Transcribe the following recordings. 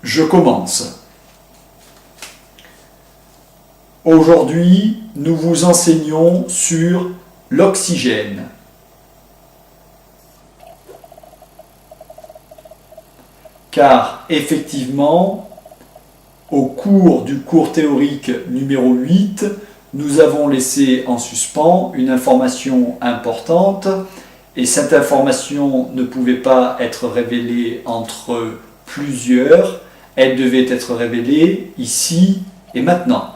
Je commence. Aujourd'hui, nous vous enseignons sur l'oxygène. Car effectivement, au cours du cours théorique numéro 8, nous avons laissé en suspens une information importante et cette information ne pouvait pas être révélée entre plusieurs, elle devait être révélée ici et maintenant.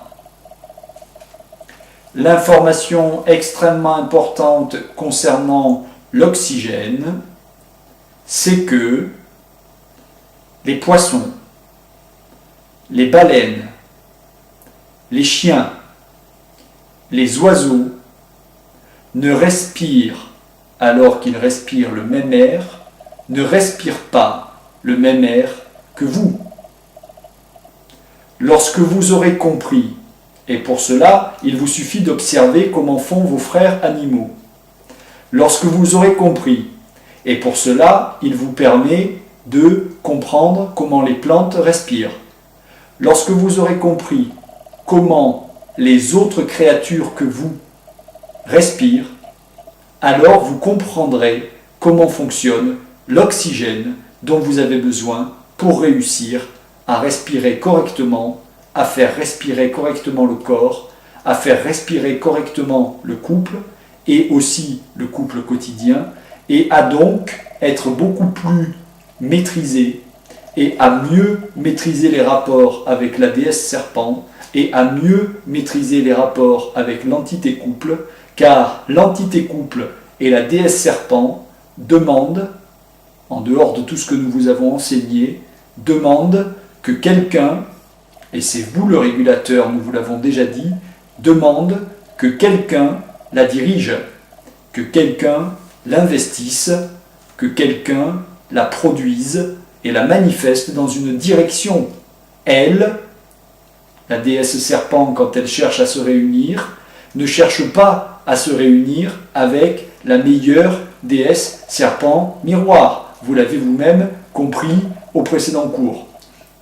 L'information extrêmement importante concernant l'oxygène, c'est que les poissons, les baleines, les chiens, les oiseaux ne respirent alors qu'ils respirent le même air, ne respirent pas le même air que vous. Lorsque vous aurez compris, et pour cela, il vous suffit d'observer comment font vos frères animaux. Lorsque vous aurez compris, et pour cela, il vous permet de comprendre comment les plantes respirent. Lorsque vous aurez compris comment les autres créatures que vous respirent, alors vous comprendrez comment fonctionne l'oxygène dont vous avez besoin pour réussir à respirer correctement, à faire respirer correctement le corps, à faire respirer correctement le couple et aussi le couple quotidien, et à donc être beaucoup plus maîtrisé et à mieux maîtriser les rapports avec la déesse serpent et à mieux maîtriser les rapports avec l'entité couple, car l'entité couple et la déesse serpent demandent, en dehors de tout ce que nous vous avons enseigné, demandent que quelqu'un, et c'est vous le régulateur, nous vous l'avons déjà dit, demande que quelqu'un la dirige, que quelqu'un l'investisse, que quelqu'un la produise et la manifeste dans une direction. Elle, la déesse serpent, quand elle cherche à se réunir, ne cherche pas à se réunir avec la meilleure déesse serpent miroir. Vous l'avez vous-même compris au précédent cours.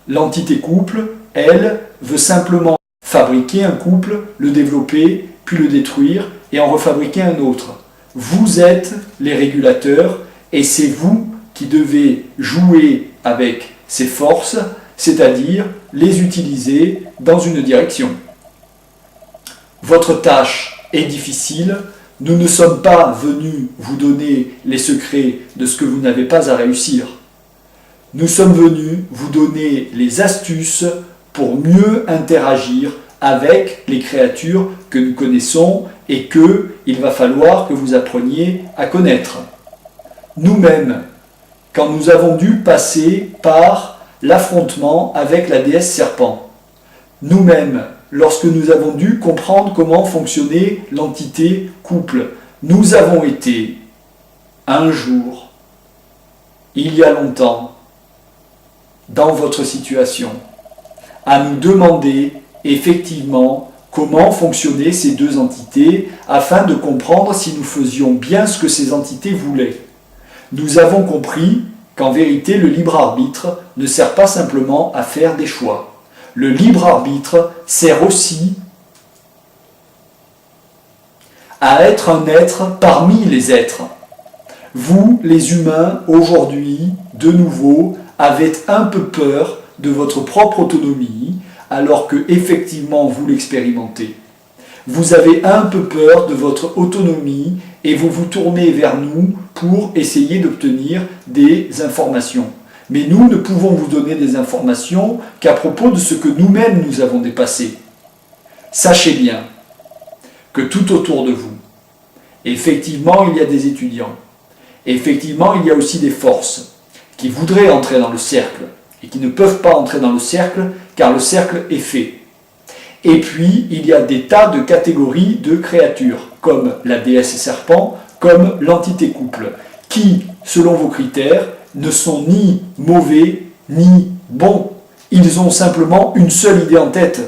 L'entité couple, elle, veut simplement fabriquer un couple, le développer, puis le détruire et en refabriquer un autre. Vous êtes les régulateurs et c'est vous qui devez jouer avec ces forces, c'est-à-dire les utiliser dans une direction. Votre tâche est difficile, nous ne sommes pas venus vous donner les secrets de ce que vous n'avez pas à réussir. Nous sommes venus vous donner les astuces pour mieux interagir avec les créatures que nous connaissons et qu'il va falloir que vous appreniez à connaître. Nous-mêmes, quand nous avons dû passer par l'affrontement avec la déesse serpent, nous-mêmes, lorsque nous avons dû comprendre comment fonctionnait l'entité couple, nous avons été, un jour, il y a longtemps, dans votre situation, à nous demander effectivement comment fonctionnaient ces deux entités afin de comprendre si nous faisions bien ce que ces entités voulaient. Nous avons compris qu'en vérité, le libre arbitre ne sert pas simplement à faire des choix. Le libre arbitre sert aussi à être un être parmi les êtres. Vous, les humains, aujourd'hui, de nouveau, avez un peu peur de votre propre autonomie, alors que effectivement vous l'expérimentez. Vous avez un peu peur de votre autonomie et vous vous tournez vers nous pour essayer d'obtenir des informations. Mais nous ne pouvons vous donner des informations qu'à propos de ce que nous-mêmes nous avons dépassé. Sachez bien que tout autour de vous, effectivement il y a des étudiants, effectivement il y a aussi des forces qui voudraient entrer dans le cercle et qui ne peuvent pas entrer dans le cercle car le cercle est fait. Et puis, il y a des tas de catégories de créatures, comme la déesse serpent, comme l'entité couple, qui, selon vos critères, ne sont ni mauvais ni bons. Ils ont simplement une seule idée en tête.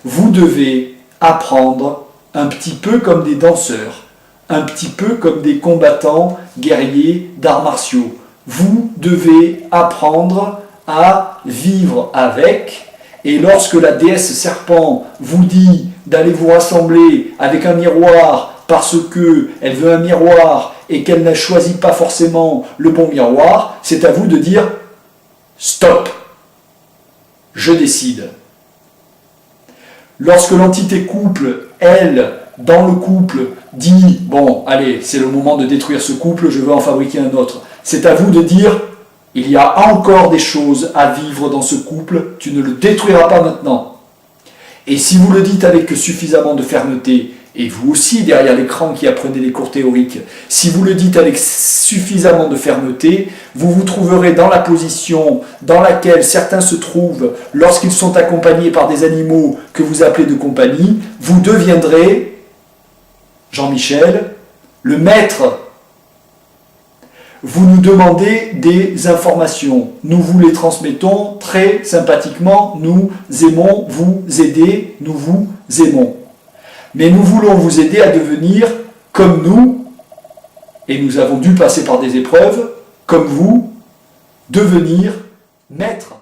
Vous devez apprendre un petit peu comme des danseurs, un petit peu comme des combattants guerriers d'arts martiaux. Vous devez apprendre à vivre avec. Et lorsque la déesse serpent vous dit d'aller vous rassembler avec un miroir parce qu'elle veut un miroir et qu'elle n'a choisi pas forcément le bon miroir, c'est à vous de dire « Stop, je décide ». Lorsque l'entité couple, elle, dans le couple, dit « Bon, allez, c'est le moment de détruire ce couple, je veux en fabriquer un autre », c'est à vous de dire « Il y a encore des choses à vivre dans ce couple, tu ne le détruiras pas maintenant. » Et si vous le dites avec suffisamment de fermeté, et vous aussi derrière l'écran qui apprenez les cours théoriques, si vous le dites avec suffisamment de fermeté, vous vous trouverez dans la position dans laquelle certains se trouvent lorsqu'ils sont accompagnés par des animaux que vous appelez de compagnie, vous deviendrez, Jean-Michel, le maître. Vous nous demandez des informations. Nous vous les transmettons très sympathiquement. Nous aimons vous aider. Nous vous aimons. Mais nous voulons vous aider à devenir comme nous, et nous avons dû passer par des épreuves, comme vous, devenir maître.